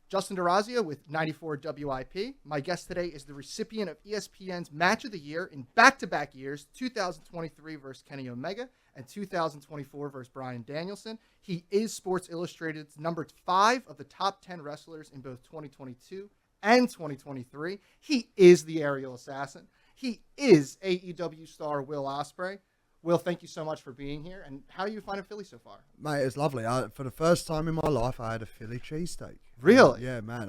Justin Dorazio with 94 WIP. My guest today is the recipient of ESPN's Match of the Year in back-to-back years, 2023 versus Kenny Omega and 2024 versus Bryan Danielson. He is Sports Illustrated's number 5 of the top 10 wrestlers in both 2022 and 2023. He is the aerial assassin. He is AEW Star Will Osprey. Will, thank you so much for being here. And how are you finding Philly so far? Mate, it's lovely. For the first time in my life, I had a Philly cheesesteak. Really? Yeah, man.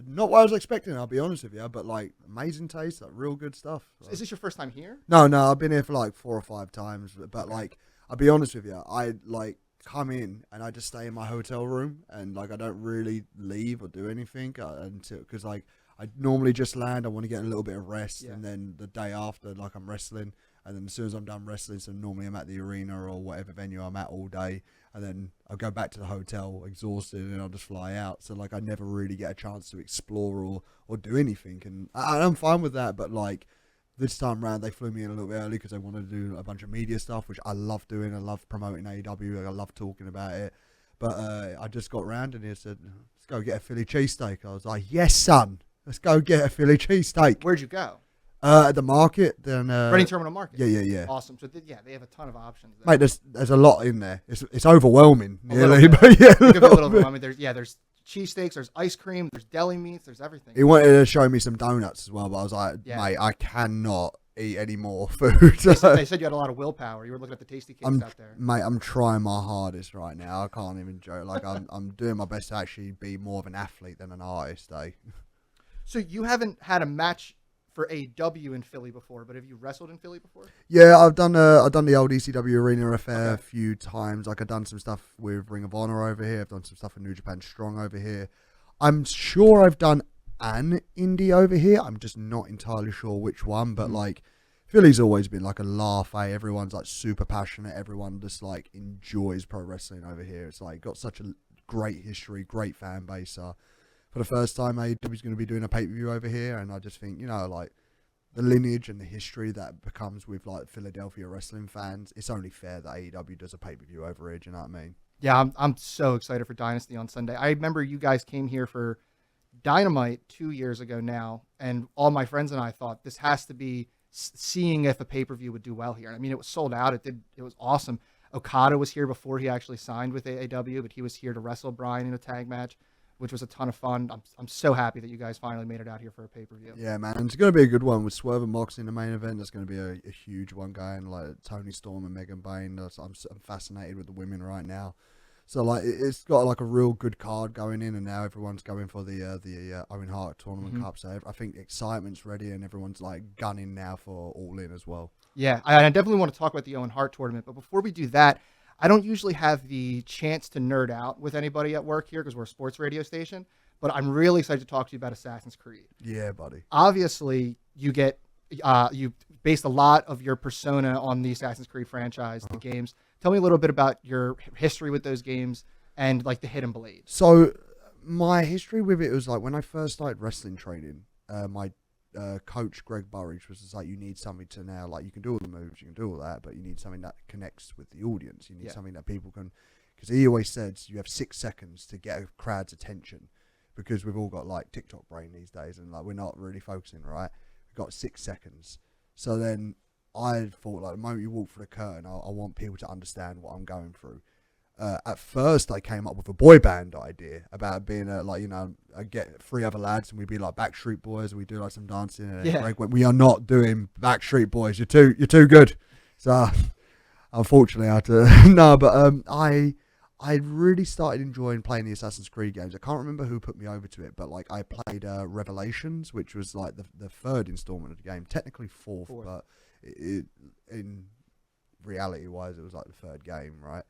Not what I was expecting, I'll be honest with you, but like amazing taste, like real good stuff. So is this your first time here? No, I've been here for like 4 or 5 times, but okay. Like, I'll be honest with you, I like come in and I just stay in my hotel room and like I don't really leave or do anything until, because like I normally just land, I want to get a little bit of rest, and then the day after, like I'm wrestling. And then as soon as I'm done wrestling, so normally I'm at the arena or whatever venue I'm at all day, and then I'll go back to the hotel exhausted, and I'll just fly out. So like I never really get a chance to explore or do anything, and I'm fine with that. But like this time round, they flew me in a little bit early because they wanted to do a bunch of media stuff, which I love doing. I love promoting AEW. I love talking about it. But I just got round and he said, "Let's go get a Philly cheesesteak." I was like, "Yes, son. Let's go get a Philly cheesesteak." Where'd you go? At the market, then Reading Terminal Market. Yeah. Awesome. So they have a ton of options there. Mate, there's a lot in there. It's overwhelming, nearly, but yeah, a little bit. I mean, there's cheesesteaks, there's ice cream, there's deli meats, there's everything. He wanted to show me some donuts as well, but I was like, mate, I cannot eat any more food. They said you had a lot of willpower. You were looking at the tasty cakes out there. Mate, I'm trying my hardest right now. I can't even joke. Like I'm doing my best to actually be more of an athlete than an artist, eh? So you haven't had a match for AEW in Philly before, but have you wrestled in Philly before? Yeah, I've done the old ECW arena a fair few times. Like I've done some stuff with Ring of Honor over here. I've done some stuff with New Japan Strong over here. I'm sure I've done an indie over here. I'm just not entirely sure which one, but like Philly's always been like a laugh, eh? Everyone's like super passionate. Everyone just like enjoys pro wrestling over here. It's like got such a great history, great fan base. For the first time, AEW's going to be doing a pay-per-view over here, and I just think, like the lineage and the history that becomes with like Philadelphia wrestling fans, it's only fair that AEW does a pay-per-view over here. Do you know what I mean? Yeah, I'm so excited for Dynasty on Sunday. I remember you guys came here for Dynamite 2 years ago now, and all my friends and I thought this has to be seeing if a pay-per-view would do well here. I mean, it was sold out. It was awesome. Okada was here before he actually signed with AEW, but he was here to wrestle Bryan in a tag match, which was a ton of fun. I'm so happy that you guys finally made it out here for a pay-per-view. Yeah, man. And it's going to be a good one with Swerve and Mox in the main event. That's going to be a huge one going, like Tony Storm and Megan Bayne. I'm fascinated with the women right now. So, like, it's got, like, a real good card going in, and now everyone's going for the Owen Hart Tournament Cup. So I think the excitement's ready, and everyone's, like, gunning now for All In as well. Yeah, I definitely want to talk about the Owen Hart Tournament. But before we do that, I don't usually have the chance to nerd out with anybody at work here because we're a sports radio station, but I'm really excited to talk to you about Assassin's Creed. Yeah, buddy. Obviously, you based a lot of your persona on the Assassin's Creed franchise, the games. Tell me a little bit about your history with those games and like the Hidden Blade. So my history with it was like when I first started wrestling training, my coach Greg Burridge was just like, you need something to now, like you can do all the moves, you can do all that, but you need something that connects with the audience. You need something that people can, because he always says you have 6 seconds to get a crowd's attention, because we've all got like TikTok brain these days, and like we're not really focusing, right? We've got 6 seconds. So then I thought, like, the moment you walk through the curtain, I want people to understand what I'm going through. At first, I came up with a boy band idea about being I get 3 other lads and we'd be like Backstreet Boys, and we do like some dancing. And Greg went, "We are not doing Backstreet Boys. You're too good." So unfortunately, I had to no. But I really started enjoying playing the Assassin's Creed games. I can't remember who put me over to it, but like I played Revelations, which was like the 3rd installment of the game, technically 4th. But in reality wise, it was like the 3rd game, right?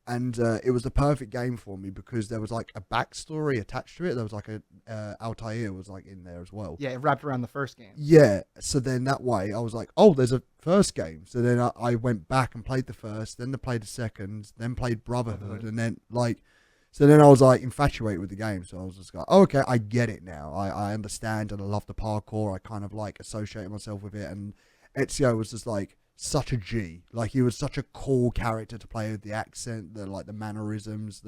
And it was the perfect game for me because there was like a backstory attached to it. There was like Altair was like in there as well. Yeah, it wrapped around the first game. Yeah, so then that way I was like, oh, there's a first game. So then I went back and played the first, then played the second, then played Brotherhood, and then like, so then I was like infatuated with the game. So I was just like, oh, okay, I get it now. I understand, and I love the parkour. I kind of like associate myself with it, and Ezio was just like such a G. Like he was such a cool character to play with, the accent, the mannerisms,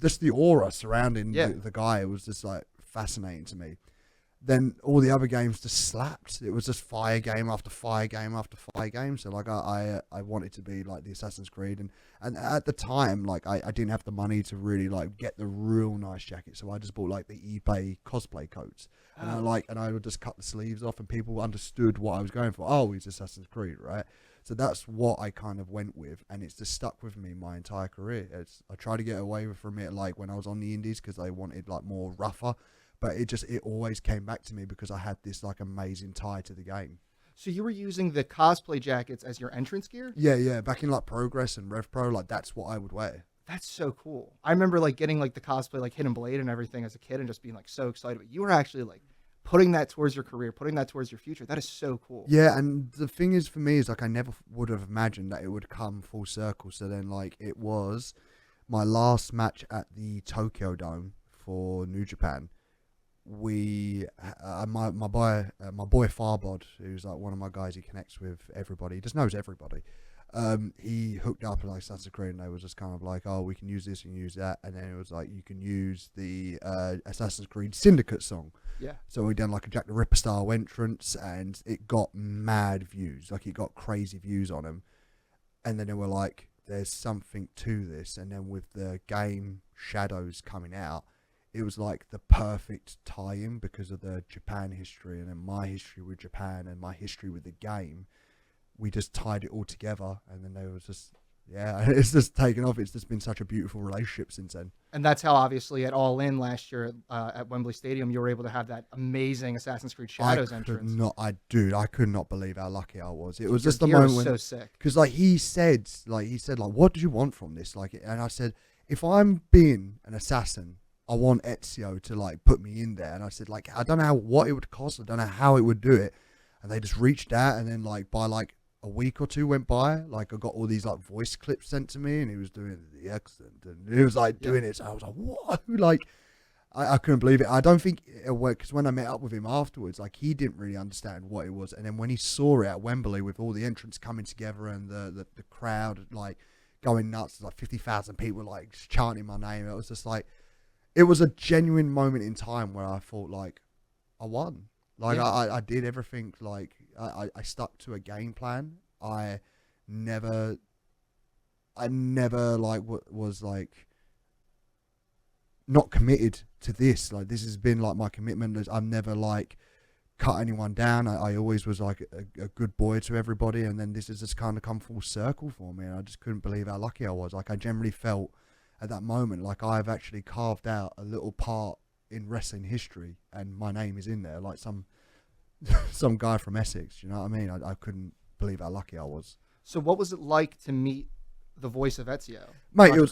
just the aura surrounding Yeah. the guy was just like fascinating to me. Then all the other games just slapped. It was just fire game after fire game after fire game. So like I wanted to be like the Assassin's Creed, and at the time like I didn't have the money to really like get the real nice jacket, so I just bought like the eBay cosplay coats, and I would just cut the sleeves off, and people understood what I was going for. Oh, he's Assassin's Creed, right? So that's what I kind of went with, and it's just stuck with me my entire career. I tried to get away from it like when I was on the indies because I wanted like more rougher. But it always came back to me because I had this like amazing tie to the game. So you were using the cosplay jackets as your entrance gear? Yeah. Back in like Progress and Rev Pro, like that's what I would wear. That's so cool. I remember like getting like the cosplay, like Hidden Blade and everything as a kid and just being like so excited. But you were actually like putting that towards your career, putting that towards your future. That is so cool. Yeah, and the thing is for me is like I never would have imagined that it would come full circle. So then like it was my last match at the Tokyo Dome for New Japan. My boy Farbod, who's like one of my guys, he connects with everybody, he just knows everybody. He hooked up like Assassin's Creed, and they was just kind of like, oh, we can use this and use that, and then it was like you can use the Assassin's Creed Syndicate song. Yeah. So we done like a Jack the Ripper style entrance, and it got mad views, like it got crazy views on them. And then they were like, there's something to this, and then with the game Shadows coming out, it was like the perfect tie-in because of the Japan history and then my history with Japan and my history with the game. We just tied it all together, and then there was just, it's just taken off. It's just been such a beautiful relationship since then. And that's how obviously at All In last year at Wembley Stadium, you were able to have that amazing Assassin's Creed Shadows entrance. I could not believe how lucky I was. It was Your just the gear was moment. so sick. Because like he said, what do you want from this? Like, and I said, if I'm being an assassin, I want Ezio to like put me in there. And I said, like, I don't know what it would cost. I don't know how it would do it. And they just reached out, and then like by like a week or two went by, like I got all these like voice clips sent to me, and he was doing the accent, and he was like doing it. So I was like, what? Like, I couldn't believe it. I don't think it worked, because when I met up with him afterwards, like he didn't really understand what it was. And then when he saw it at Wembley with all the entrants coming together and the crowd like going nuts, like 50,000 people like chanting my name, it was just like, it was a genuine moment in time where I thought like I won. Like I did everything. Like I stuck to a game plan. I never like was like not committed to this. Like this has been like my commitment. I've never like cut anyone down. I always was like a good boy to everybody, and then this has just kind of come full circle for me, and I just couldn't believe how lucky I was. Like I generally felt at that moment like I've actually carved out a little part in wrestling history, and my name is in there, like some guy from Essex. You know what I mean? I couldn't believe how lucky I was. So what was it like to meet the voice of Ezio, mate? Roger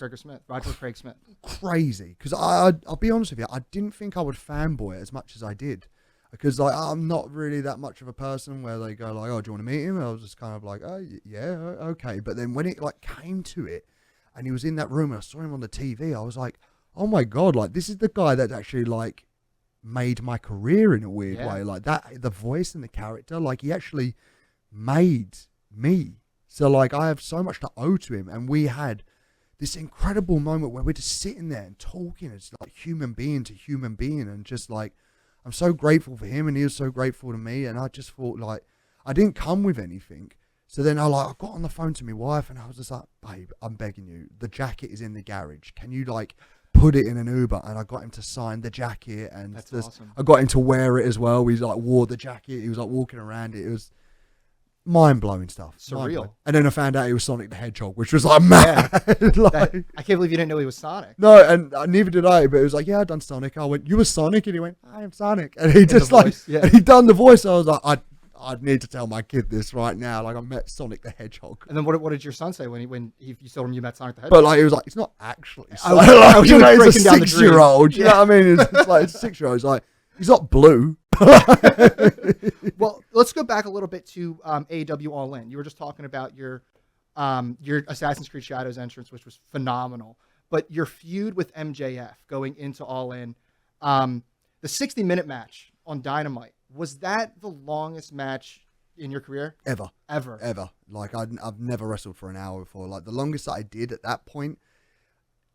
Craig Smith. Crazy, because I'll be honest with you, I didn't think I would fanboy it as much as I did, because like I'm not really that much of a person where they go like, oh, do you want to meet him? I was just kind of like, oh yeah, okay. But then when it like came to it, and he was in that room, and I saw him on the TV, I was like, oh my god, like this is the guy that actually like made my career in a weird way. Like that, the voice and the character, like he actually made me. So like I have so much to owe to him, and we had this incredible moment where we're just sitting there and talking as like human being to human being, and just like I'm so grateful for him, and he was so grateful to me. And I just thought like I didn't come with anything. So then I got on the phone to my wife, and I was just like, babe, I'm begging you, the jacket is in the garage. Can you like put it in an Uber? And I got him to sign the jacket, and that's awesome. I got him to wear it as well. We like wore the jacket. He was like walking around it. It was mind-blowing stuff. Surreal. And then I found out he was Sonic the Hedgehog, which was like mad. Like, I can't believe you didn't know he was Sonic. No, and neither did I. But it was like, yeah, I've done Sonic. I went, you were Sonic? And he went, I am Sonic. And he just like, and he done the voice. I was like, I'd need to tell my kid this right now. Like I met Sonic the Hedgehog. And then what did your son say when you told him you met Sonic the Hedgehog? But like he was like, it's not actually. Like, you know, it's a 6-year-old. You know what I mean? It's like it's a 6-year-old. It's like he's not blue. Well, let's go back a little bit to AEW All In. You were just talking about your Assassin's Creed Shadows entrance, which was phenomenal. But your feud with MJF going into All In, the 60-minute match on Dynamite, was that the longest match in your career? Ever. Ever. Like I've never wrestled for an hour before. Like the longest that I did at that point,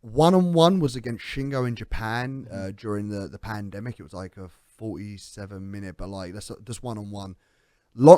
1-on-1 was against Shingo in Japan during the pandemic. It was like a 47-minute, but like that's just 1-on-1.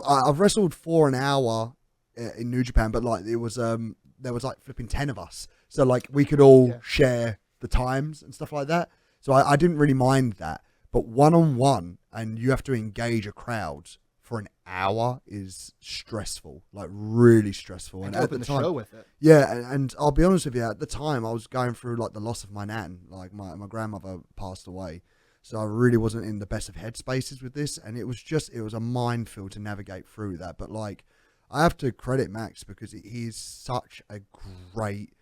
I've wrestled for an hour in New Japan, but like it was there was like flipping 10 of us, so like we could all share the times and stuff like that. So I didn't really mind that. But 1-on-1, and you have to engage a crowd for an hour is stressful, like really stressful. And at open the show with it. Yeah, and I'll be honest with you, at the time I was going through like the loss of my nan, like my grandmother passed away. So I really wasn't in the best of headspaces with this, and it was a minefield to navigate through that. But like, I have to credit Max because he's such a great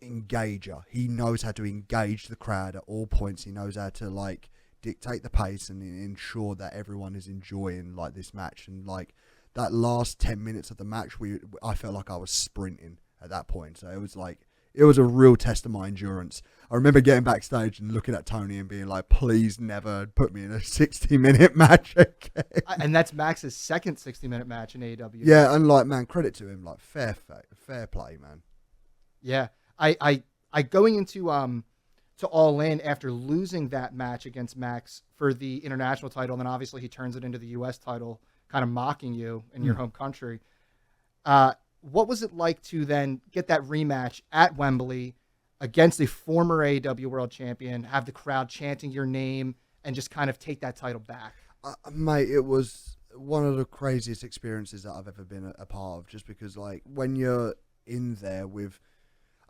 engager. He knows how to engage the crowd at all points. He knows how to like dictate the pace and ensure that everyone is enjoying like this match. And like that last 10 minutes of the match, I felt like I was sprinting at that point. So it was a real test of my endurance. I remember getting backstage and looking at Tony and being like, please never put me in a 60-minute match again. And that's Max's second 60-minute match in AEW. Yeah, and like, man, credit to him. Like, fair play, man. Yeah. I going into to All In after losing that match against Max for the international title, and then obviously he turns it into the U.S. title, kind of mocking you in your home country. What was it like to then get that rematch at Wembley against a former AEW World Champion, have the crowd chanting your name, and just kind of take that title back? Mate, it was one of the craziest experiences that I've ever been a part of, just because, like, when you're in there with...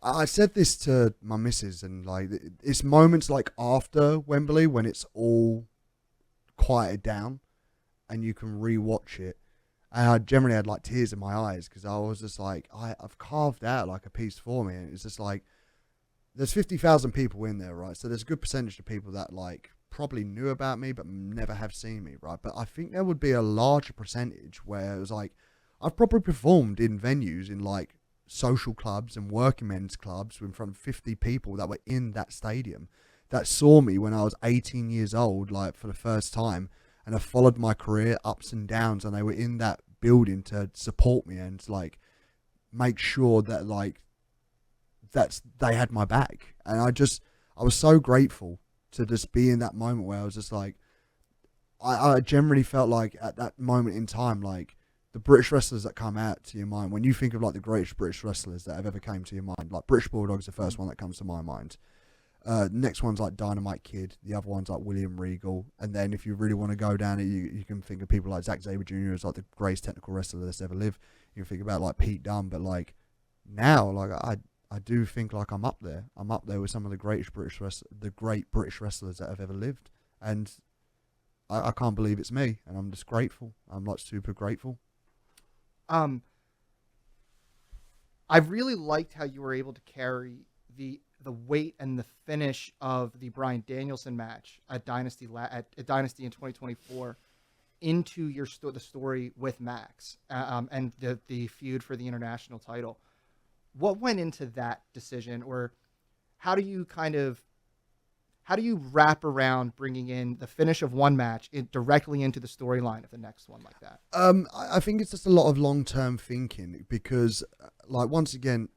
I said this to my missus, and, like, it's moments like after Wembley when it's all quieted down and you can re-watch it. And I generally had like tears in my eyes because I was just like, I've carved out like a piece for me. And it's just like, there's 50,000 people in there, right? So there's a good percentage of people that like probably knew about me but never have seen me, right? But I think there would be a larger percentage where it was like, I've probably performed in venues in like social clubs and working men's clubs in front of 50 people that were in that stadium that saw me when I was 18 years old, like for the first time. And I followed my career ups and downs, and they were in that building to support me and like make sure that like they had my back. And I was so grateful to just be in that moment where I was just like, I generally felt like at that moment in time, like the British wrestlers that come out to your mind, when you think of like the greatest British wrestlers that have ever came to your mind, like British Bulldog's the first one that comes to my mind. Next one's like Dynamite Kid. The other one's like William Regal. And then if you really want to go down it, you can think of people like Zack Sabre Jr. as like the greatest technical wrestler that's ever lived. You can think about like Pete Dunne. But like now, like I do think like I'm up there. I'm up there with some of the great British wrestlers that have ever lived. And I can't believe it's me. And I'm just grateful. I'm like super grateful. I really liked how you were able to carry the weight and the finish of the Bryan Danielson match at Dynasty in 2024 into the story with Max and the feud for the international title. What went into that decision, or how do you wrap around bringing in the finish of one match directly into the storyline of the next one like that? I think it's just a lot of long-term thinking because, like, once again,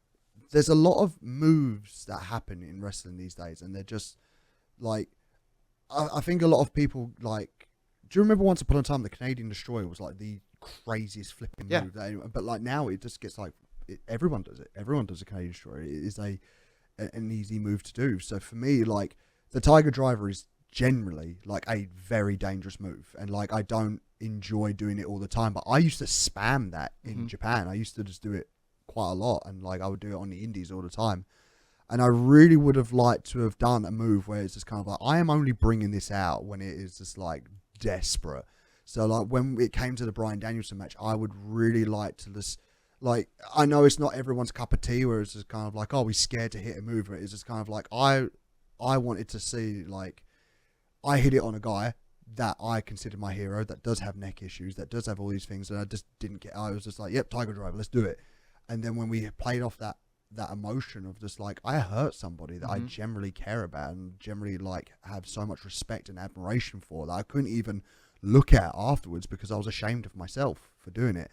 there's a lot of moves that happen in wrestling these days, and they're just like, I think a lot of people like. Do you remember once upon a time the Canadian Destroyer was like the craziest flipping move? But like now it just gets like everyone does it. Everyone does a Canadian Destroyer. It is an easy move to do. So for me, like the Tiger Driver is generally like a very dangerous move, and like I don't enjoy doing it all the time. But I used to spam that in Japan. I used to just do it quite a lot, and like I would do it on the indies all the time. And I really would have liked to have done a move where it's just kind of like, I am only bringing this out when it is just like desperate. So like when it came to the Bryan Danielson match, I would really like to just like, I know it's not everyone's cup of tea where it's just kind of like, oh, we're scared to hit a move. It's just kind of like, I wanted to see, like, I hit it on a guy that I consider my hero, that does have neck issues, that does have all these things, and I just didn't get, I was just like, yep, Tiger Driver, let's do it. And then when we played off that emotion of just like, I hurt somebody that I generally care about and generally like have so much respect and admiration for that I couldn't even look at afterwards because I was ashamed of myself for doing it.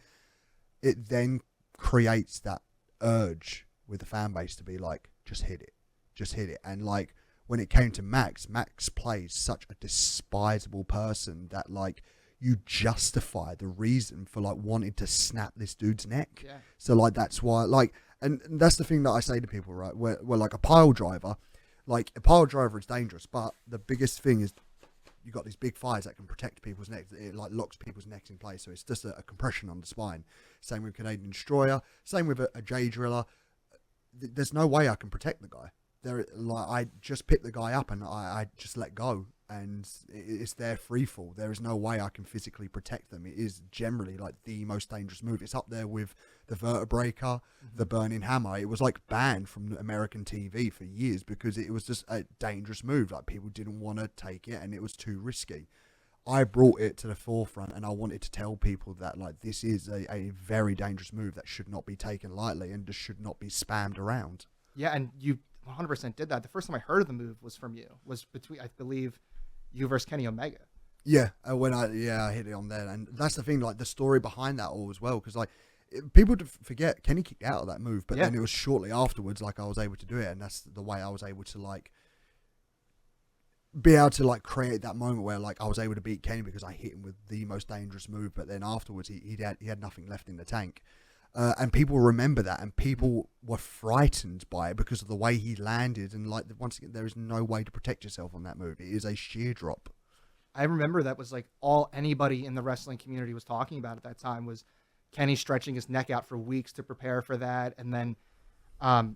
It then creates that urge with the fan base to be like, just hit it. just hit it. And like when it came to Max plays such a despisable person that like you justify the reason for like wanting to snap this dude's neck. Yeah. So like that's why like, and that's the thing that I say to people, right? Where like a pile driver is dangerous, but the biggest thing is you got these big fires that can protect people's necks. It like locks people's necks in place, so it's just a compression on the spine. Same with Canadian Destroyer. Same with a J Driller. There's no way I can protect the guy. I just pick the guy up and I just let go, and it's their free fall. There is no way I can physically protect them. It is generally like the most dangerous move. It's up there with the Vertebreaker, the Burning Hammer. It was like banned from American TV for years because it was just a dangerous move. Like people didn't want to take it and it was too risky. I brought it to the forefront and I wanted to tell people that like this is a very dangerous move that should not be taken lightly and just should not be spammed around. Yeah, and you 100% did that. The first time I heard of the move was from you. Was between, I believe, you versus Kenny Omega. Yeah, when I hit it on there, and that's the thing, like the story behind that all as well, because like people forget Kenny kicked out of that move, but then it was shortly afterwards, like I was able to do it, and that's the way I was able to like be able to like create that moment where like I was able to beat Kenny because I hit him with the most dangerous move, but then afterwards he had nothing left in the tank. And people remember that, and people were frightened by it because of the way he landed. And like once again, there is no way to protect yourself on that move. It is a sheer drop. I remember that was like all anybody in the wrestling community was talking about at that time was Kenny stretching his neck out for weeks to prepare for that, and then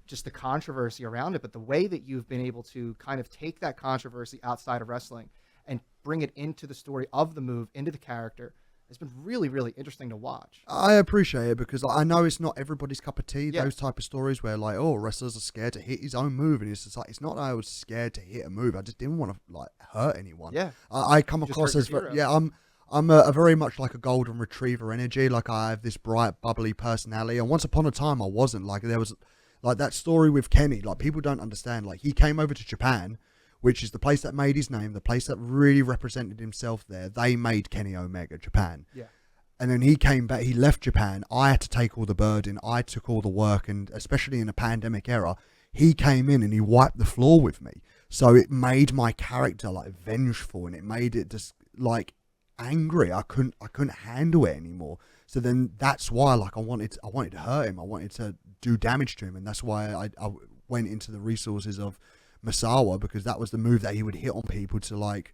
just the controversy around it. But the way that you've been able to kind of take that controversy outside of wrestling and bring it into the story of the move, into the character, it's been really, really interesting to watch. I appreciate it because I know it's not everybody's cup of tea. Yeah. Those type of stories where like, oh, wrestlers are scared to hit his own move, and it's just like, it's not that I was scared to hit a move. I just didn't want to like hurt anyone. Yeah, I come across as I'm a very much like a golden retriever energy. Like I have this bright, bubbly personality, and once upon a time I wasn't. Like there was like that story with Kenny. Like people don't understand. Like he came over to Japan, which is the place that made his name, the place that really represented himself there. They made Kenny Omega, Japan. Yeah. And then he came back, he left Japan. I had to take all the burden. I took all the work. And especially in a pandemic era, he came in and he wiped the floor with me. So it made my character like vengeful, and it made it just like angry. I couldn't handle it anymore. So then that's why like I wanted to hurt him. I wanted to do damage to him. And that's why I went into the resources of Misawa, because that was the move that he would hit on people to like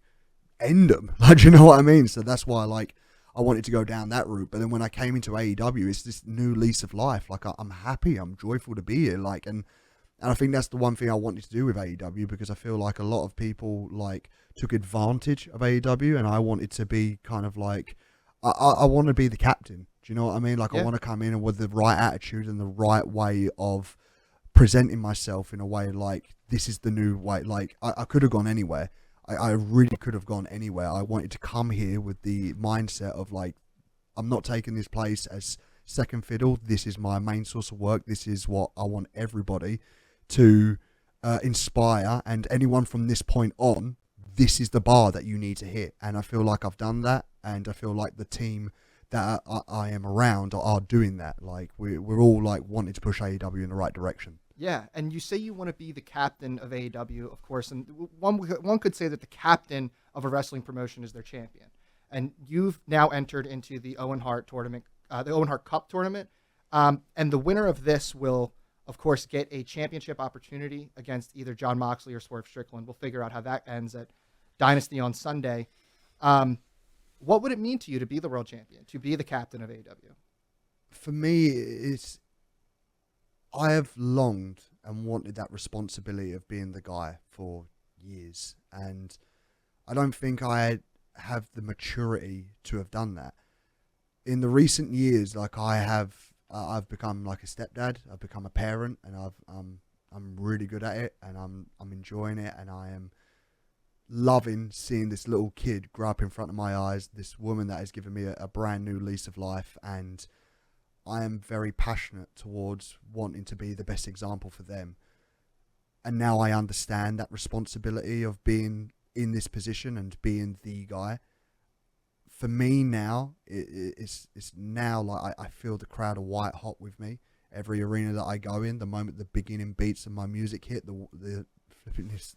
end them. Like, you know what I mean? So that's why like I wanted to go down that route. But then when I came into AEW, it's this new lease of life. Like I'm happy, I'm joyful to be here. Like, and I think that's the one thing I wanted to do with AEW, because I feel like a lot of people like took advantage of AEW, and I wanted to be kind of like, I want to be the captain. Do you know what I mean? Like I want to come in and with the right attitude and the right way of presenting myself in a way like this is the new way. Like I could have gone anywhere. I really could have gone anywhere. I wanted to come here with the mindset of like, I'm not taking this place as second fiddle. This is my main source of work. This is what I want everybody to inspire, and anyone from this point on, this is the bar that you need to hit. And I feel like I've done that, and I feel like the team that I am around are doing that. Like we're all like wanting to push AEW in the right direction. Yeah, and you say you want to be the captain of AEW, of course, and one could say that the captain of a wrestling promotion is their champion. And you've now entered into the Owen Hart tournament, the Owen Hart Cup tournament, and the winner of this will, of course, get a championship opportunity against either Jon Moxley or Swerve Strickland. We'll figure out how that ends at Dynasty on Sunday. What would it mean to you to be the world champion, to be the captain of AEW? For me, I have longed and wanted that responsibility of being the guy for years, and I don't think I have the maturity to have done that. In the recent years, like I've become like a stepdad. I've become a parent, and I'm really good at it, and I'm enjoying it, and I am loving seeing this little kid grow up in front of my eyes. This woman that has given me a brand new lease of life, and I am very passionate towards wanting to be the best example for them. And now I understand that responsibility of being in this position and being the guy. For me now, it's now like I feel the crowd are white hot with me. Every arena that I go in, the moment the beginning beats and my music hit, the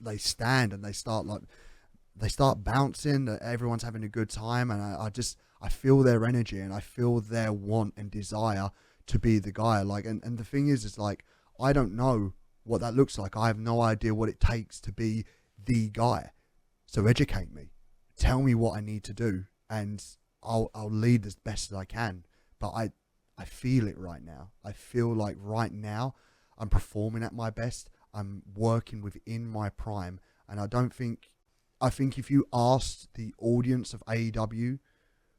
they stand and they start bouncing. Everyone's having a good time, and I feel their energy and I feel their want and desire to be the guy. Like, and the thing is like, I don't know what that looks like. I have no idea what it takes to be the guy. So educate me, tell me what I need to do, and I'll lead as best as I can. But I feel it right now. I feel like right now I'm performing at my best. I'm working within my prime. And I think if you asked the audience of AEW,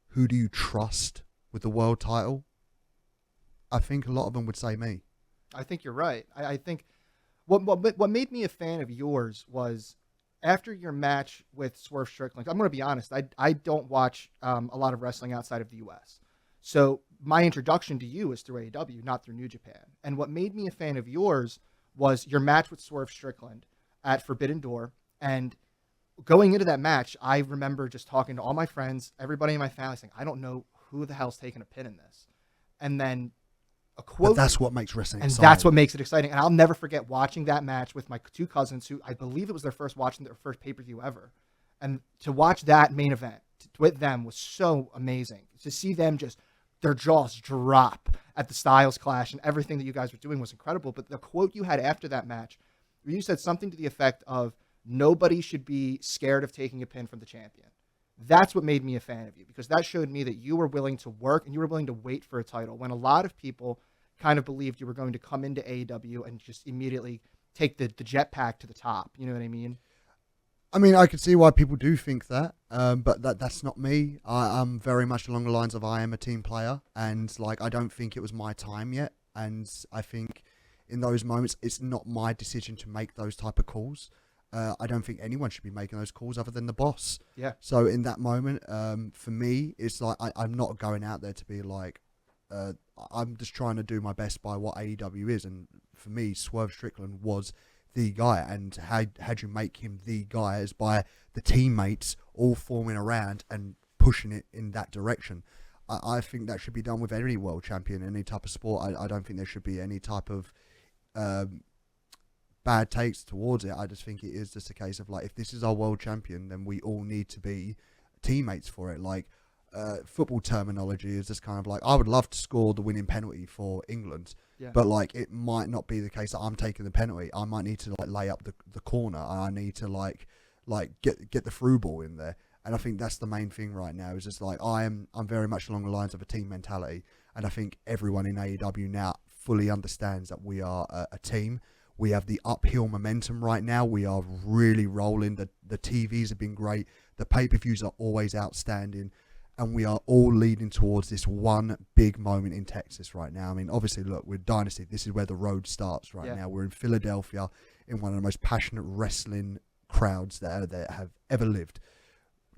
who do you trust with the world title? I think a lot of them would say me. I think you're right. I think what made me a fan of yours was after your match with Swerve Strickland. I'm going to be honest. I don't watch a lot of wrestling outside of the U.S. So my introduction to you is through AEW, not through New Japan. And what made me a fan of yours was your match with Swerve Strickland at Forbidden Door. And going into that match, I remember just talking to all my friends, everybody in my family, saying, I don't know who the hell's taking a pin in this. And then a quote. But that's what makes wrestling exciting. And that's what makes it exciting. And I'll never forget watching that match with my two cousins, who I believe it was their first pay-per-view ever. And to watch that main event with them was so amazing. To see them just, their jaws drop at the Styles Clash, and everything that you guys were doing was incredible. But the quote you had after that match, where you said something to the effect of, nobody should be scared of taking a pin from the champion. That's what made me a fan of you, because that showed me that you were willing to work and you were willing to wait for a title when a lot of people kind of believed you were going to come into AEW and just immediately take the jetpack to the top. You know what I mean? I mean, I can see why people do think that, but that's not me. I'm very much along the lines of I am a team player, and like I don't think it was my time yet. And I think in those moments, it's not my decision to make those type of calls. I don't think anyone should be making those calls other than the boss. Yeah. So in that moment, for me, it's like I'm not going out there to be like, I'm just trying to do my best by what AEW is. And for me, Swerve Strickland was the guy. And how'd you make him the guy is by the teammates all forming around and pushing it in that direction. I think that should be done with any world champion, any type of sport. I don't think there should be any type of bad takes towards it. I just think it is just a case of like, if this is our world champion, then we all need to be teammates for it. Like football terminology is just kind of like, I would love to score the winning penalty for England, but like it might not be the case that I'm taking the penalty. I might need to like lay up the corner, and I need to like get the through ball in there. And I think that's the main thing right now, is just like I'm very much along the lines of a team mentality, and I think everyone in AEW now fully understands that we are a team. We have the uphill momentum right now. We are really rolling. The TVs have been great. The pay-per-views are always outstanding. And we are all leading towards this one big moment in Texas right now. I mean, obviously, look, we're Dynasty. This is where the road starts right now. We're in Philadelphia, in one of the most passionate wrestling crowds that have ever lived.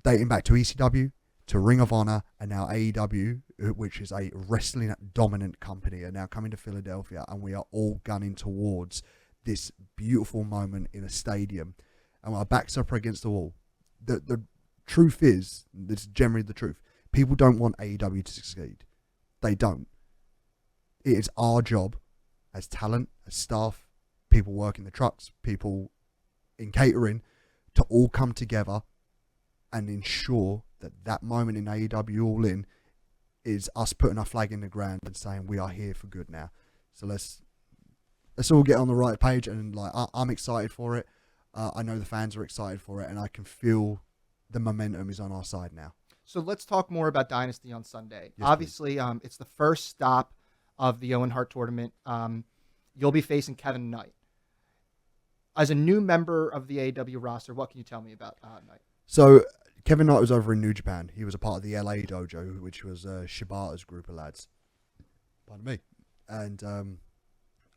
Dating back to ECW, to Ring of Honor, and now AEW, which is a wrestling dominant company, are now coming to Philadelphia. And we are all gunning towards this beautiful moment in a stadium, and our backs up against the wall. The truth is, this is generally the truth, people don't want AEW to succeed. They don't. It is our job as talent, as staff, people working the trucks, people in catering, to all come together and ensure that moment in AEW All In is us putting our flag in the ground and saying we are here for good now. So let's all get on the right page, and like I'm excited for it. I know the fans are excited for it, and I can feel the momentum is on our side now. So let's talk more about Dynasty on Sunday. Yes, obviously, it's the first stop of the Owen Hart tournament. You'll be facing Kevin Knight. As a new member of the AEW roster, what can you tell me about Knight? So Kevin Knight was over in New Japan. He was a part of the LA dojo, which was Shibata's group of lads. Pardon me. And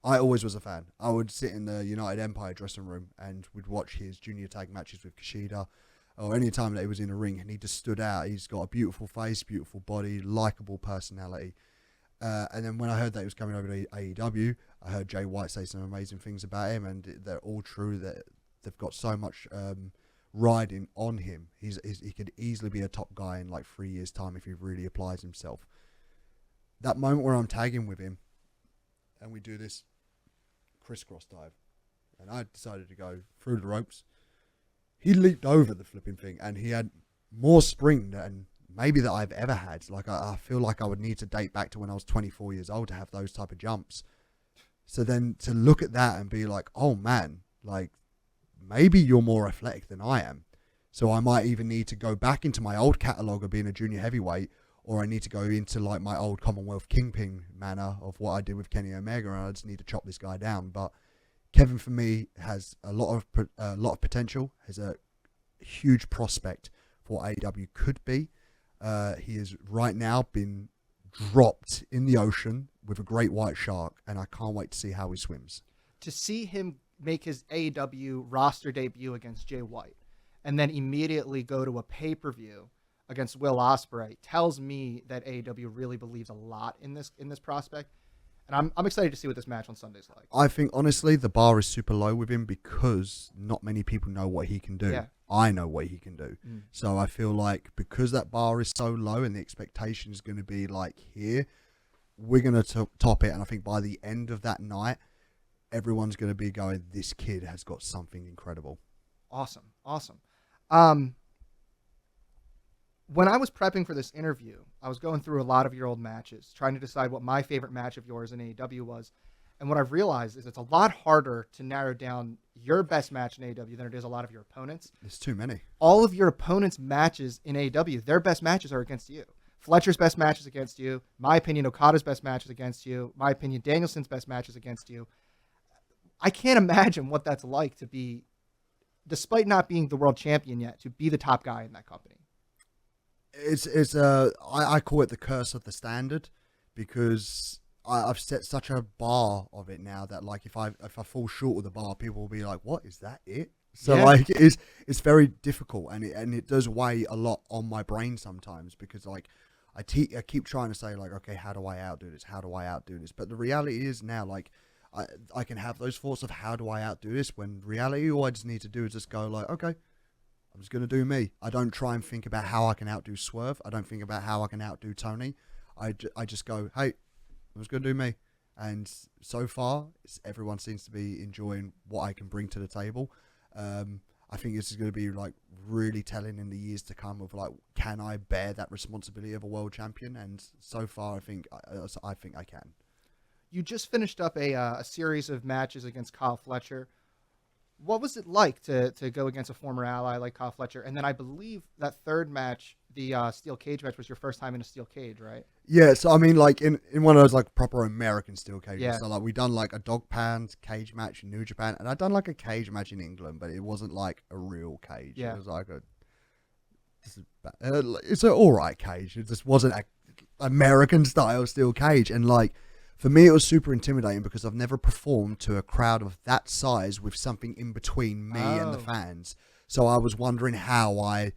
I always was a fan. I would sit in the United Empire dressing room and would watch his junior tag matches with Kushida, or any time that he was in a ring, and he just stood out. He's got a beautiful face, beautiful body, likable personality. And then when I heard that he was coming over to AEW, I heard Jay White say some amazing things about him, and they're all true. That they've got so much riding on him. He could easily be a top guy in like 3 years' time if he really applies himself. That moment where I'm tagging with him, and we do this crisscross dive. and I decided to go through the ropes. He leaped over the flipping thing, and he had more spring than maybe that I've ever had. Like, I feel like I would need to date back to when I was 24 years old to have those type of jumps. So then to look at that and be like, oh man, like, maybe you're more athletic than I am. So I might even need to go back into my old catalogue of being a junior heavyweight, or I need to go into like my old Commonwealth Kingpin manner of what I did with Kenny Omega, and I just need to chop this guy down. But Kevin, for me, has a lot of potential, has a huge prospect for what AEW could be. He has right now been dropped in the ocean with a great white shark, and I can't wait to see how he swims. To see him make his AEW roster debut against Jay White and then immediately go to a pay-per-view against Will Osprey tells me that AEW really believes a lot in this prospect. And I'm excited to see what this match on Sunday's like. I think, honestly, the bar is super low with him because not many people know what he can do. Yeah. I know what he can do. So I feel like because that bar is so low and the expectation is going to be like here, we're going to top it. And I think by the end of that night, everyone's going to be going, this kid has got something incredible. Awesome. When I was prepping for this interview, I was going through a lot of your old matches, trying to decide what my favorite match of yours in AEW was. And what I've realized is it's a lot harder to narrow down your best match in AEW than it is a lot of your opponents. There's too many. All of your opponents' matches in AEW, their best matches are against you. Fletcher's best match is against you. My opinion, Okada's best match is against you. My opinion, Danielson's best match is against you. I can't imagine what that's like to be, despite not being the world champion yet, to be the top guy in that company. I call it the curse of the standard, because I've set such a bar of it now that like if I fall short of the bar, people will be like, "What, is that it?" So yeah. like it's very difficult, and it does weigh a lot on my brain sometimes, because like I keep trying to say like, okay, how do I outdo this? How do I outdo this? But the reality is now, like, I can have those thoughts of how do I outdo this, when reality all I just need to do is just go like, okay, I'm just going to do me. I don't try and think about how I can outdo Swerve. I don't think about how I can outdo Tony. I just go, hey, I'm just going to do me. And so far, everyone seems to be enjoying what I can bring to the table. I think this is going to be like really telling in the years to come of like, can I bear that responsibility of a world champion? And so far, I think I can. You just finished up a series of matches against Kyle Fletcher. What was it like to go against a former ally like Kyle Fletcher? And then I believe that third match, the steel cage match, was your first time in a steel cage, right? Yeah, so I mean, like in one of those like proper American steel cages. Yeah. So like we done like a dog pound cage match in New Japan, and I done like a cage match in England, but it wasn't like a real cage. Yeah. It was like it's an alright cage. It just wasn't a American style steel cage, and like for me, it was super intimidating because I've never performed to a crowd of that size with something in between me and the fans. So I was wondering how I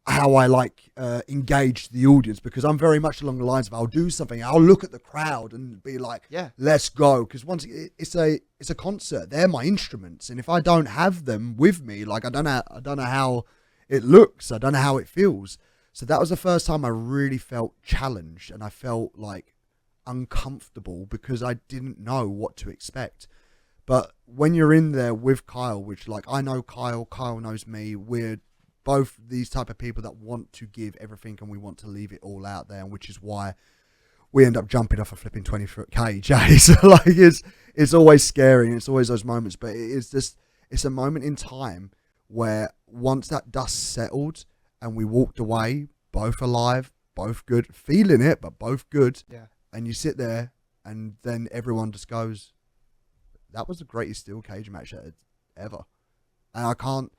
like engage the audience, because I'm very much along the lines of I'll do something, I'll look at the crowd and be like, yeah, let's go. Because once it's a concert, they're my instruments, and if I don't have them with me, like I don't know how it looks, I don't know how it feels. So that was the first time I really felt challenged, and I felt like uncomfortable because I didn't know what to expect. But when you're in there with Kyle, which like I know Kyle knows me, we're both these type of people that want to give everything and we want to leave it all out there, and which is why we end up jumping off a flipping 20-foot cage. So like it's always scary, and it's always those moments, but it's a moment in time where once that dust settled and we walked away, both alive, both good, feeling it, but both good. Yeah. And you sit there, and then everyone just goes, that was the greatest steel cage match ever. And I can't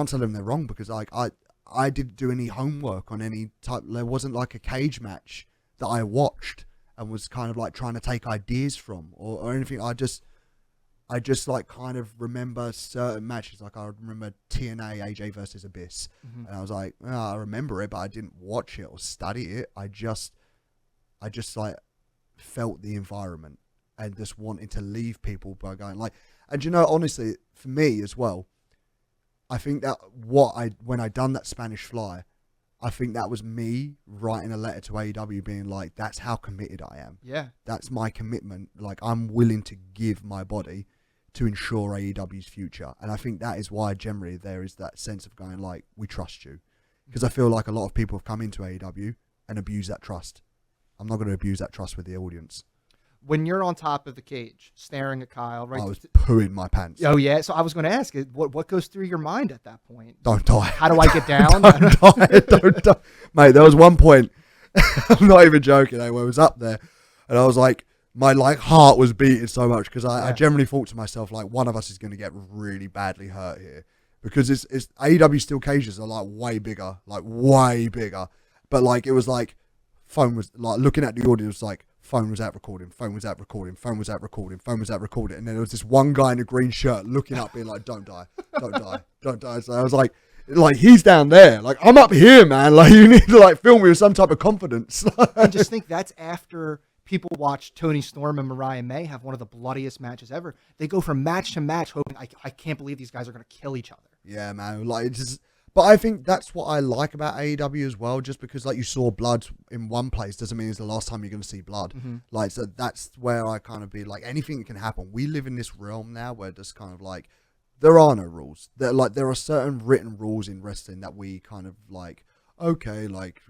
tell them they're wrong, because like I didn't do any homework on any type. There wasn't like a cage match that I watched and was kind of like trying to take ideas from or anything. I just like kind of remember certain matches. Like I remember TNA AJ versus Abyss. Mm-hmm. And I was like, oh, I remember it, but I didn't watch it or study it. I just like felt the environment and just wanted to leave people by going like, and you know, honestly, for me as well, I think that when I done that Spanish Fly, I think that was me writing a letter to AEW being like, that's how committed I am. Yeah. That's my commitment. Like I'm willing to give my body to ensure AEW's future. And I think that is why generally there is that sense of going like, we trust you. Because I feel like a lot of people have come into AEW and abused that trust. I'm not going to abuse that trust with the audience. When you're on top of the cage, staring at Kyle, right? I was pooing my pants. Oh, yeah. So I was going to ask, what goes through your mind at that point? Don't die. How do I get down? Don't die. Mate, there was one point, I'm not even joking, where I was up there, and I was like, my heart was beating so much, because I generally thought to myself, like, one of us is going to get really badly hurt here. Because it's AEW steel cages are, like, way bigger. But, like, it was like, phone was, like, looking at the audience, like, phone was out recording, phone was out recording, phone was out recording, phone was out recording. And then there was this one guy in a green shirt looking up being like, don't die, don't die, don't die. So I was like, he's down there. Like, I'm up here, man. Like, you need to, like, film me with some type of confidence. I just think that's after people watch Tony Storm and Mariah May have one of the bloodiest matches ever. They go from match to match hoping, I can't believe these guys are going to kill each other. Yeah, man. Like, it's just... But I think that's what I like about AEW as well, just because, like, you saw blood in one place doesn't mean it's the last time you're going to see blood. Mm-hmm. Like, so that's where I kind of be like, anything can happen. We live in this realm now where just kind of like, there are no rules. There are certain written rules in wrestling that we kind of like, okay, like,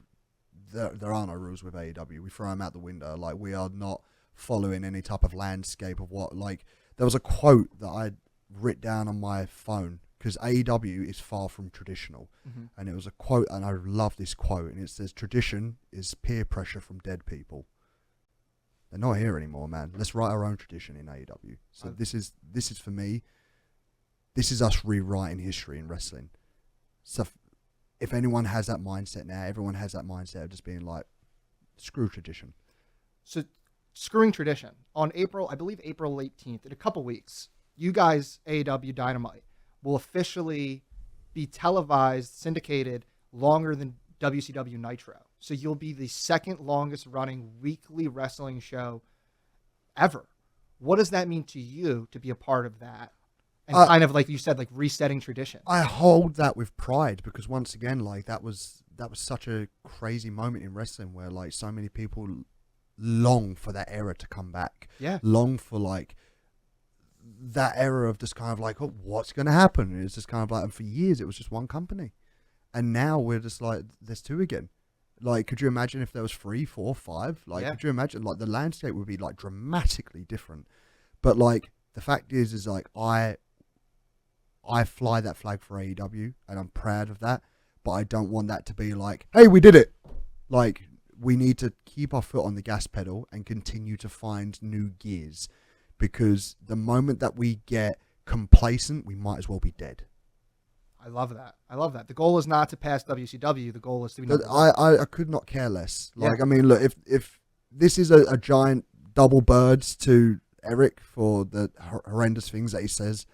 there are no rules with AEW. We throw them out the window. Like, we are not following any type of landscape of what, like, there was a quote that I writ down on my phone, because AEW is far from traditional. Mm-hmm. And it was a quote, and I love this quote, and it says, tradition is peer pressure from dead people. They're not here anymore, man. Let's write our own tradition in AEW. So this is for me, this is us rewriting history in wrestling. So if anyone has that mindset now, everyone has that mindset of just being like, screw tradition. So screwing tradition. On April 18th, in a couple weeks, you guys, AEW Dynamite, will officially be televised, syndicated, longer than WCW Nitro. So you'll be the second longest running weekly wrestling show ever. What does that mean to you to be a part of that? And kind of, like you said, like resetting tradition. I hold that with pride, because once again, like, that was such a crazy moment in wrestling where, like, so many people long for that era to come back. Yeah. Long for, like, that era of just kind of like, oh, what's going to happen? And it's just kind of like, and for years it was just one company, and now we're just like, there's two again. Like, could you imagine if there was 3, 4, 5? Like, could you imagine, like, the landscape would be like dramatically different. But like, the fact is like, I fly that flag for AEW, and I'm proud of that. But I don't want that to be like, hey, we did it. Like, we need to keep our foot on the gas pedal and continue to find new gears. Because the moment that we get complacent, we might as well be dead. I love that. The goal is not to pass WCW. The goal is to be I could not care less. Like, I mean, look, if this is a giant double birds to Eric for the horrendous things that he says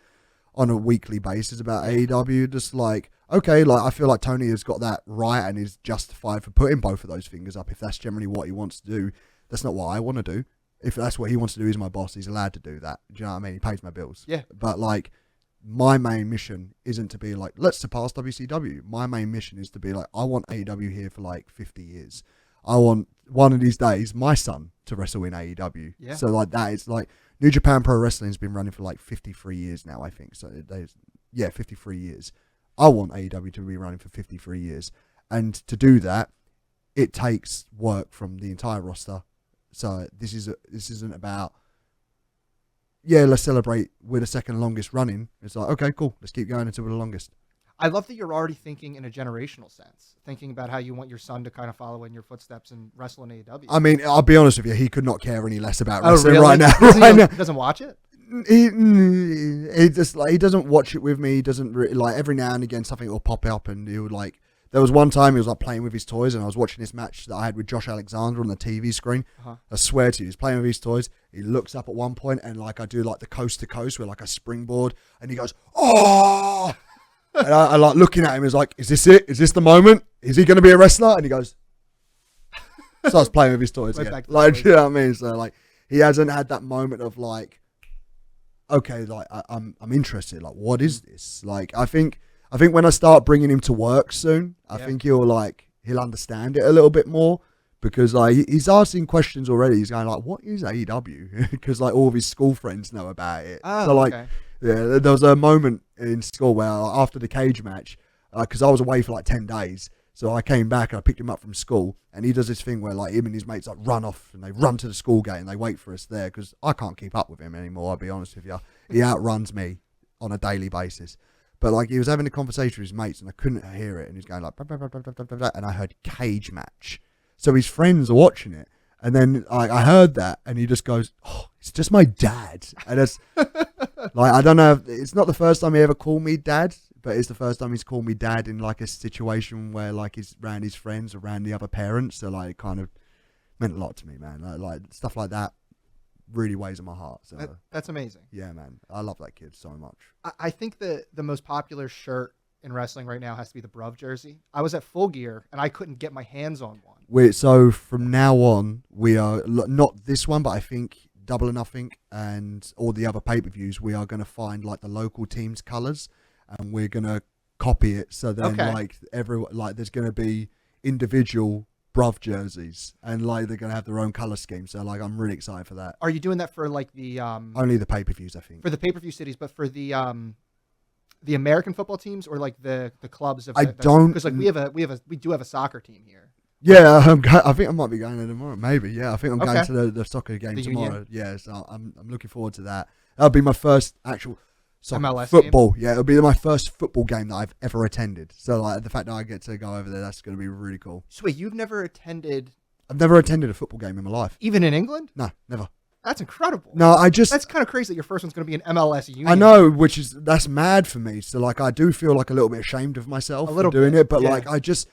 on a weekly basis about AEW, just like, okay, like, I feel like Tony has got that right and is justified for putting both of those fingers up. If that's generally what he wants to do, that's not what I want to do. If that's what he wants to do, he's my boss. He's allowed to do that. Do you know what I mean? He pays my bills. Yeah. But, like, my main mission isn't to be like, let's surpass WCW. My main mission is to be like, I want AEW here for like 50 years. I want one of these days my son to wrestle in AEW. Yeah. So like that, it's like New Japan Pro Wrestling has been running for like 53 years now, I think. So 53 years. I want AEW to be running for 53 years. And to do that, it takes work from the entire roster. So this isn't about, let's celebrate, we're the second longest running. It's like, okay, cool, let's keep going until we're the longest. I love that you're already thinking in a generational sense, thinking about how you want your son to kind of follow in your footsteps and wrestle in AEW. I mean, I'll be honest with you, he could not care any less about wrestling really? right now. He doesn't watch it? He just like, he doesn't watch it with me. He doesn't really, like, every now and again something will pop up, and he would like. There was one time he was like playing with his toys, and I was watching this match that I had with Josh Alexander on the TV screen. Uh-huh. I swear to you, he's playing with his toys. He looks up at one point, and like I do like the coast to coast with like a springboard, and he goes, "Oh!" And I like looking at him, is like, "Is this it? Is this the moment? Is he going to be a wrestler?" And he goes, starts playing with his toys again. Like, you know what I mean? So like, he hasn't had that moment of like, okay, like I'm interested. Like, what is this? Like, I think when I start bringing him to work soon, I think he'll understand it a little bit more, because like he's asking questions already. He's going like, "What is AEW?" Because like all of his school friends know about it. Oh, so like, okay. yeah, there was a moment in school where after the cage match, because I was away for like 10 days, so I came back and I picked him up from school, and he does this thing where like him and his mates like run off and they run to the school gate and they wait for us there because I can't keep up with him anymore. I'll be honest with you, he outruns me on a daily basis. But like he was having a conversation with his mates and I couldn't hear it, and he's going like, blah, blah, blah, blah, blah, blah, blah, and I heard cage match. So his friends are watching it, and then I heard that, and he just goes, "Oh, it's just my dad." And it's like, I don't know, it's not the first time he ever called me dad, but it's the first time he's called me dad in like a situation where like he's around his friends, around the other parents. So like, it kind of meant a lot to me, man. Like stuff like that really weighs on my heart. So That's amazing. yeah, man, I love that kid so much. I think the most popular shirt in wrestling right now has to be the Bruv jersey. I was at Full Gear and I couldn't get my hands on one. So from now on, we are not this one, but I think Double or Nothing and all the other pay-per-views, we are going to find like the local team's colours, and we're going to copy it. So then like there's going to be individual Bruv jerseys, and like they're going to have their own colour scheme. So like I'm really excited for that. Are you doing that for like the Only the pay-per-views, I think. for the pay-per-view cities, but for the American football teams or like the clubs of because like we do have a soccer team here. Yeah, I think I might be going there tomorrow. Maybe, yeah. I think I'm going to the soccer game tomorrow. Yeah, so I'm looking forward to that. That'll be my first actual MLS football. game? Yeah, it'll be my first football game that I've ever attended. So like the fact that I get to go over there, that's going to be really cool. So wait, you've never attended? I've never attended a football game in my life. Even in England? No, never. That's incredible. No, that's kind of crazy that your first one's going to be an MLS Union. I know, that's mad for me. So like I do feel like a little bit ashamed of myself for doing it, but like I just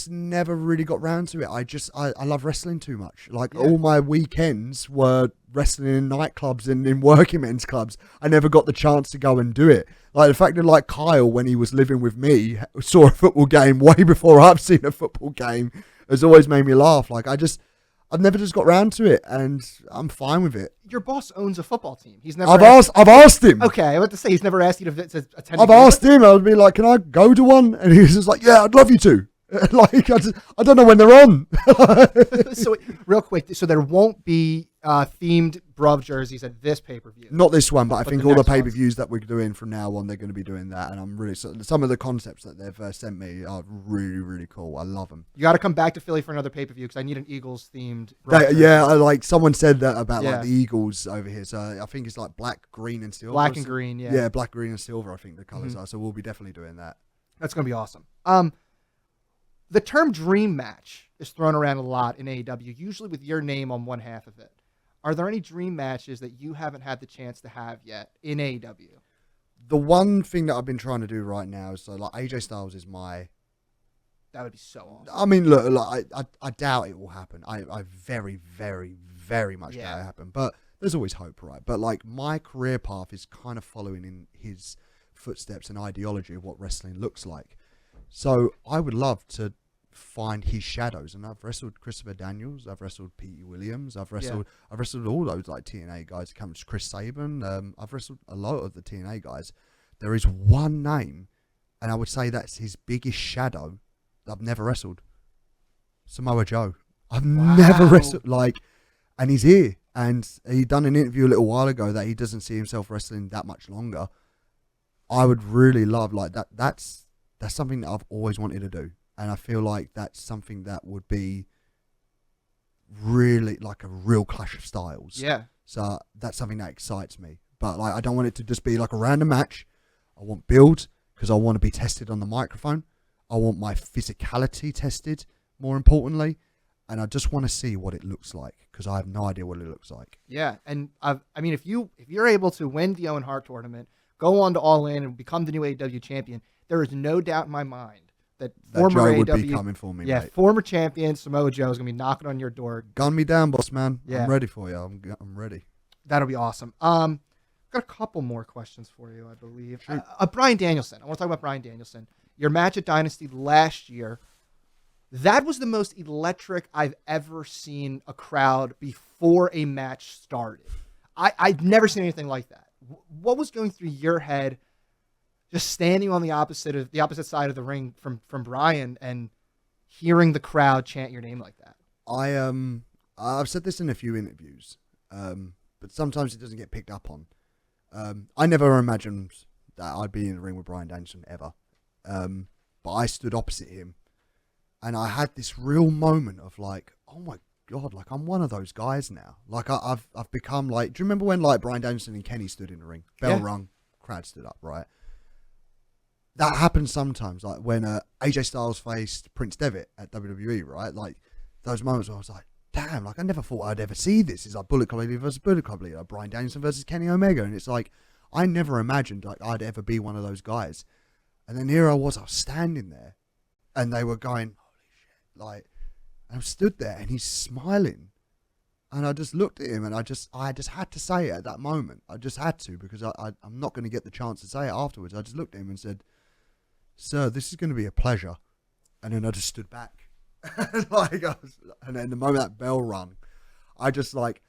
never really got round to it. I love wrestling too much. Like all my weekends were wrestling in nightclubs and in working men's clubs. I never got the chance to go and do it. Like the fact that like Kyle, when he was living with me, saw a football game way before I've seen a football game, has always made me laugh. Like I've never just got round to it, and I'm fine with it. Your boss owns a football team. He's never. I've asked him. Okay, I want to say he's never asked you to attend. I've asked him. I would be like, "Can I go to one?" And he was just like, "Yeah, I'd love you to." Like I don't know when they're on. So real quick, so there won't be themed Bruv jerseys at this pay-per-view. Not this one, but I think all the pay-per-views ones that we're doing from now on, they're going to be doing that, and I'm really some of the concepts that they've sent me are really, really cool. I love them. You got to come back to Philly for another pay-per-view because I need an Eagles themed. Yeah, like someone said that about like the Eagles over here. So I think it's like black, green, and silver. Black and green, yeah. Yeah, black, green, and silver. I think the colors are. So we'll be definitely doing that. That's going to be awesome. The term dream match is thrown around a lot in AEW, usually with your name on one half of it. Are there any dream matches that you haven't had the chance to have yet in AEW? The one thing that I've been trying to do right now is like AJ Styles is my. That would be so awesome. I mean, look, like, I doubt it will happen. I very, very, very much doubt it happen. But there's always hope, right? But like my career path is kind of following in his footsteps and ideology of what wrestling looks like. So I would love to find his shadows, and I've wrestled Christopher Daniels, I've wrestled Pete Williams, I've wrestled all those like TNA guys. Comes Chris Sabin. I've wrestled a lot of the TNA guys. There is one name, and I would say that's his biggest shadow that I've never wrestled. Samoa Joe. I've never wrestled and he's here, and he done an interview a little while ago that he doesn't see himself wrestling that much longer. I would really love that's something that I've always wanted to do. And I feel like that's something that would be really like a real clash of styles. Yeah. So that's something that excites me. But like, I don't want it to just be like a random match. I want build because I want to be tested on the microphone. I want my physicality tested, more importantly. And I just want to see what it looks like because I have no idea what it looks like. Yeah. And I mean, if you're able to win the Owen Hart tournament, go on to All In and become the new AEW champion, there is no doubt in my mind that former Joe would AEW, be coming for me, mate. Former champion Samoa Joe is going to be knocking on your door. Gun me down, boss man. Yeah. I'm ready for you. I'm ready. That'll be awesome. Got a couple more questions for you, I believe. Sure. Bryan Danielson. I want to talk about Bryan Danielson. Your match at Dynasty last year, that was the most electric I've ever seen a crowd before a match started. I've never seen anything like that. What was going through your head just standing on the opposite side of the ring from Bryan and hearing the crowd chant your name like that? I've said this in a few interviews, but sometimes it doesn't get picked up on. I never imagined that I'd be in the ring with Bryan Danielson ever. But I stood opposite him, and I had this real moment of like, oh my God, like I'm one of those guys now. Like I've become like, do you remember when like Bryan Danielson and Kenny stood in the ring? Bell rung, crowd stood up, right? That happens sometimes, like when AJ Styles faced Prince Devitt at WWE, right? Like those moments where I was like, damn, like I never thought I'd ever see this. It's like Bullet Club Leader versus Bullet Club Leader, like Bryan Danielson versus Kenny Omega, and it's like I never imagined like I'd ever be one of those guys. And then here I was standing there, and they were going, holy shit, like, and I stood there, and he's smiling, and I just looked at him, and I just had to say it at that moment. I just had to, because I'm not going to get the chance to say it afterwards. I just looked at him and said, sir, this is going to be a pleasure. And then I just stood back. And then the moment that bell rung, I just like,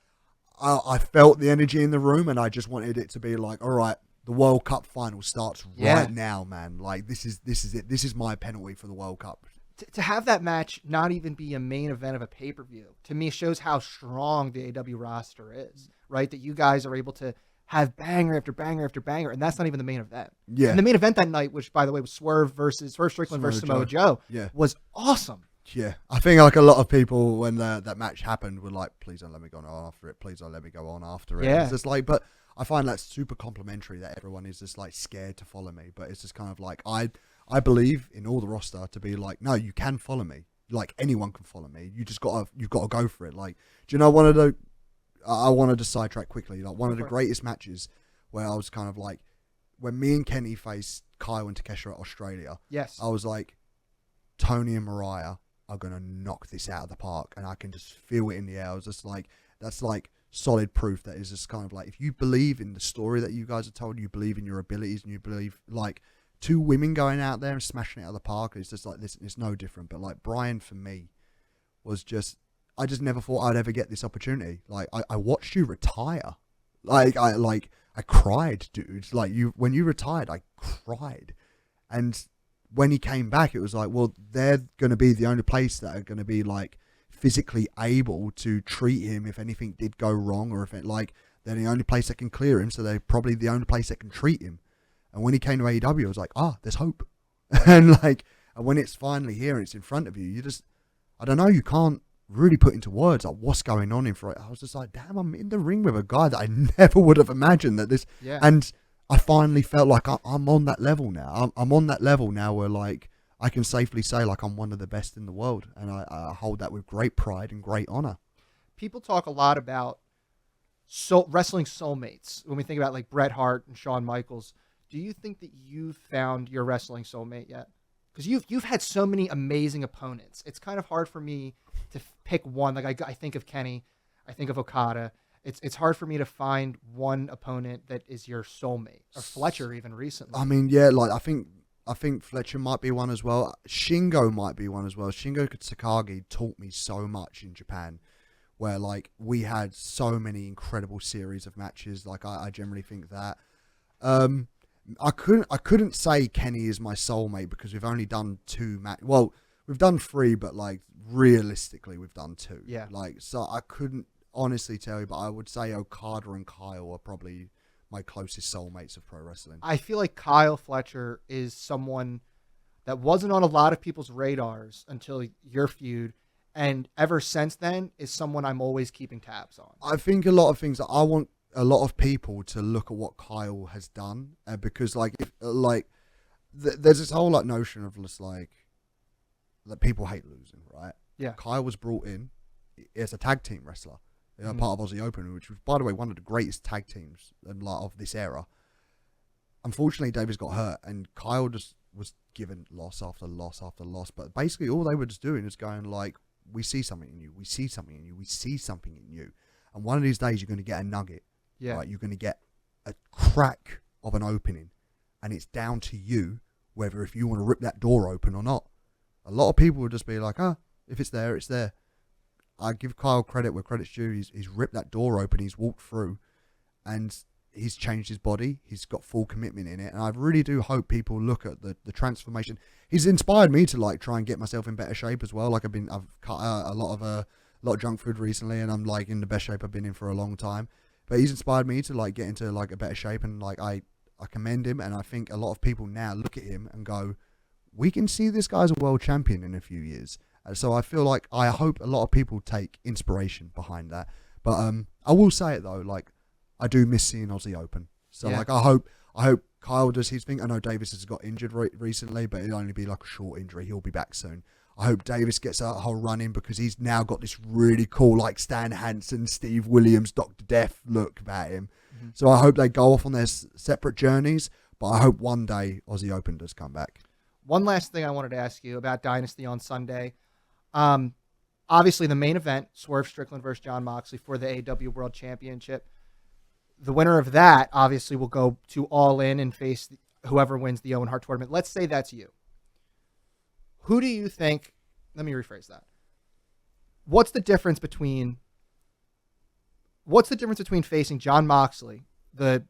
I felt the energy in the room, and I just wanted it to be like, all right, the World Cup final starts right now, man. Like this is it. This is my penalty for the World Cup. To have that match not even be a main event of a pay-per-view, to me shows how strong the AEW roster is, right? That you guys are able to have banger after banger after banger, and that's not even the main event. Yeah. And the main event that night, which by the way was Swerve Strickland versus Samoa Joe, was awesome. Yeah, I think like a lot of people when that match happened were like, please don't let me go on after it. Please don't let me go on after it. Yeah. It's just like, but I find that super complimentary that everyone is just like scared to follow me. But it's just kind of like, I believe in all the roster to be like, no, you can follow me. Like anyone can follow me. You've got to go for it. Like, do you know I wanted to sidetrack quickly. Like one of the greatest matches where I was kind of like, when me and Kenny faced Kyle and Takeshita at Australia. Yes. I was like, Tony and Mariah are going to knock this out of the park, and I can just feel it in the air. I was just like, that's like solid proof that is just kind of like, if you believe in the story that you guys are told, you believe in your abilities, and you believe like two women going out there and smashing it out of the park, it's just like this. It's no different. But like Bryan for me was just, I just never thought I'd ever get this opportunity. Like I watched you retire. I cried, dude. Like when you retired, I cried. And when he came back, it was like, well, they're going to be the only place that are going to be like physically able to treat him if anything did go wrong, or if it like they're the only place that can clear him, so they're probably the only place that can treat him. And when he came to AEW, I was like, there's hope. And when it's finally here and it's in front of you, you just, I don't know, you can't really put into words like what's going on in front. I was just like, damn, I'm in the ring with a guy that I never would have imagined that this. Yeah. And I finally felt like I'm on that level now. I'm on that level now where like I can safely say like I'm one of the best in the world, and I hold that with great pride and great honor. People talk a lot about wrestling soulmates when we think about like Bret Hart and Shawn Michaels. Do you think that you've found your wrestling soulmate yet? Because you've had so many amazing opponents. It's kind of hard for me to pick one. Like I think of Kenny, I think of Okada. It's hard for me to find one opponent that is your soulmate, or Fletcher even recently. I mean, yeah, like I think Fletcher might be one as well. Shingo might be one as well. Shingo Takagi taught me so much in Japan, where like we had so many incredible series of matches. Like I generally think that. I couldn't say Kenny is my soulmate because we've only done 2 matches. Well, we've done 3, but like realistically we've done 2. Yeah. Like, so I couldn't honestly tell you, but I would say Okada and Kyle are probably my closest soulmates of pro wrestling. I feel like Kyle Fletcher is someone that wasn't on a lot of people's radars until your feud, and ever since then is someone I'm always keeping tabs on. I think a lot of things that I want a lot of people to look at what Kyle has done, because like if there's this whole like notion of just like that people hate losing, right? Yeah. Kyle was brought in as a tag team wrestler, part of Aussie Open, which was, by the way, one of the greatest tag teams of this era. Unfortunately, Davis got hurt, and Kyle just was given loss after loss after loss. But basically, all they were just doing is going like, "We see something in you. We see something in you. We see something in you." And one of these days, you're going to get a nugget. Yeah. Right? You're going to get a crack of an opening, and it's down to you whether if you want to rip that door open or not. A lot of people would just be like, if it's there, it's there. I give Kyle credit where credit's due. He's ripped that door open. He's walked through, and he's changed his body. He's got full commitment in it, and I really do hope people look at the transformation. He's inspired me to like try and get myself in better shape as well. Like I've cut out a lot of a lot of junk food recently, and I'm like in the best shape I've been in for a long time. But he's inspired me to like get into like a better shape, and like I commend him, and I think a lot of people now look at him and go, we can see this guy's a world champion in a few years. So I feel like I hope a lot of people take inspiration behind that. But I will say it though, like I do miss seeing Aussie Open. So like I hope Kyle does his thing. I know Davis has got injured recently, but it'll only be like a short injury. He'll be back soon. I hope Davis gets a whole run in because he's now got this really cool like Stan Hansen, Steve Williams, Dr. Death look about him. Mm-hmm. So I hope they go off on their separate journeys, but I hope one day Aussie Open does come back. One last thing I wanted to ask you about Dynasty on Sunday. Obviously, the main event, Swerve Strickland versus Jon Moxley for the AEW World Championship. The winner of that obviously will go to All In and face whoever wins the Owen Hart tournament. Let's say that's you. Who do you think? Let me rephrase that. What's the difference between facing Jon Moxley, the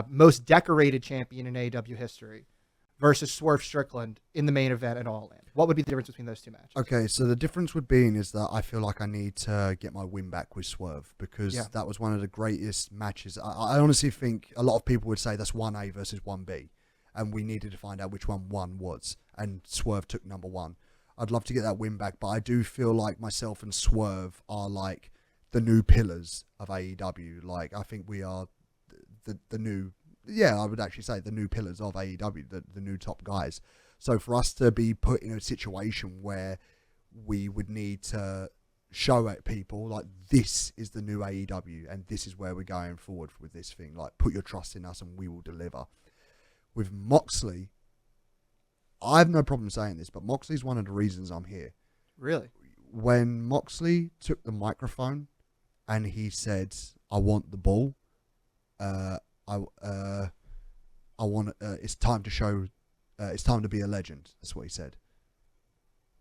most decorated champion in AEW history, versus Swerve Strickland in the main event at All In? What would be the difference between those two matches? Okay, so the difference would be is that I feel like I need to get my win back with Swerve because that was one of the greatest matches. I honestly think a lot of people would say that's 1A versus 1B, and we needed to find out which one was, and Swerve took number 1. I'd love to get that win back, but I do feel like myself and Swerve are like the new pillars of AEW. Like, I think we are the new... Yeah, I would actually say the new pillars of AEW, the new top guys. So for us to be put in a situation where we would need to show at people, like, this is the new AEW and this is where we're going forward with this thing. Like, put your trust in us and we will deliver. With Moxley, I have no problem saying this, but Moxley's one of the reasons I'm here. Really? When Moxley took the microphone and he said, I want the ball, I want. It's time to show. It's time to be a legend. That's what he said.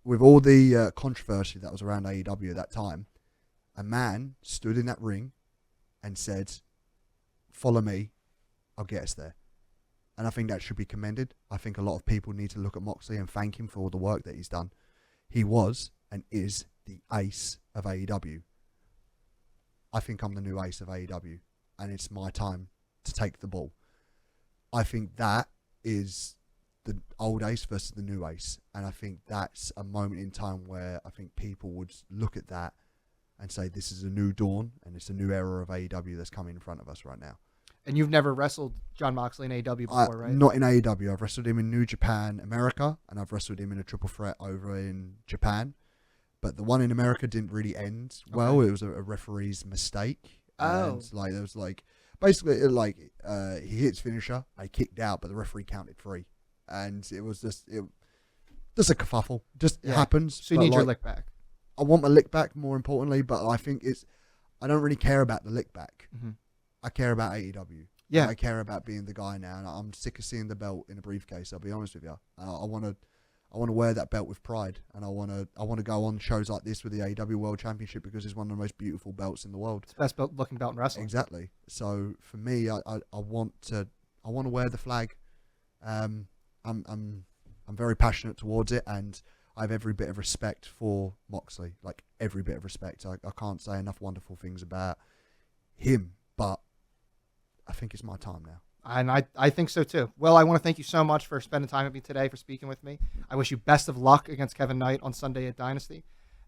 With all the controversy that was around AEW at that time, a man stood in that ring and said, "Follow me, I'll get us there." And I think that should be commended. I think a lot of people need to look at Moxley and thank him for all the work that he's done. He was and is the ace of AEW. I think I'm the new ace of AEW, and it's my time to take the ball. I think that is the old ace versus the new ace, and I think that's a moment in time where I think people would look at that and say this is a new dawn and it's a new era of AEW that's coming in front of us right now. And you've never wrestled Jon Moxley in AEW before, right? Not in AEW. I've wrestled him in New Japan, America, and I've wrestled him in a triple threat over in Japan. But the one in America didn't really end well. Okay. It was a referee's mistake. Oh. And like there was like basically like he hit his finisher, I kicked out, but the referee counted 3, and it was just a kerfuffle. Just happens. So you need your lick back. I want my lick back more importantly, but I think I don't really care about the lick back. Mm-hmm. I care about AEW. Yeah, I care about being the guy now, and I'm sick of seeing the belt in a briefcase. I'll be honest with you. I want to wear that belt with pride, and I want to go on shows like this with the AEW World Championship because it's one of the most beautiful belts in the world. It's the best looking belt in wrestling. Exactly. So for me, I want to wear the flag. I'm very passionate towards it, and I have every bit of respect for Moxley. Like every bit of respect. I can't say enough wonderful things about him, but I think it's my time now. And I think so too. Well, I want to thank you so much for spending time with me today, for speaking with me. I wish you best of luck against Kevin Knight on Sunday at Dynasty,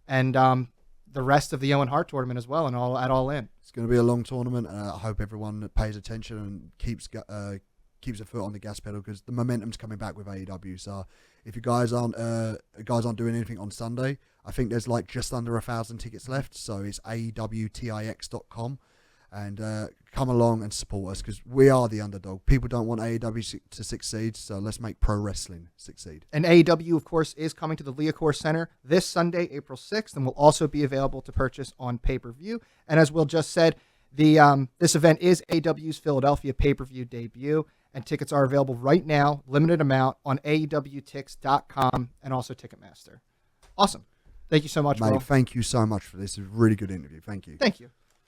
and the rest of the Owen Hart tournament as well, and all in. It's going to be a long tournament, and I hope everyone pays attention and keeps a foot on the gas pedal because the momentum's coming back with AEW. So if you guys aren't doing anything on Sunday, I think there's like just under 1,000 tickets left. So it's AEWTIX.com. And come along and support us because we are the underdog. People don't want AEW to succeed, so let's make pro wrestling succeed. And AEW, of course, is coming to the Leacore Center this Sunday, April 6th, and will also be available to purchase on pay-per-view. And as Will just said, this event is AEW's Philadelphia pay-per-view debut, and tickets are available right now, limited amount, on AEWTix.com and also Ticketmaster. Awesome. Thank you so much, Mate, Will. thank you so much for this. It was a really good interview. Thank you. Thank you.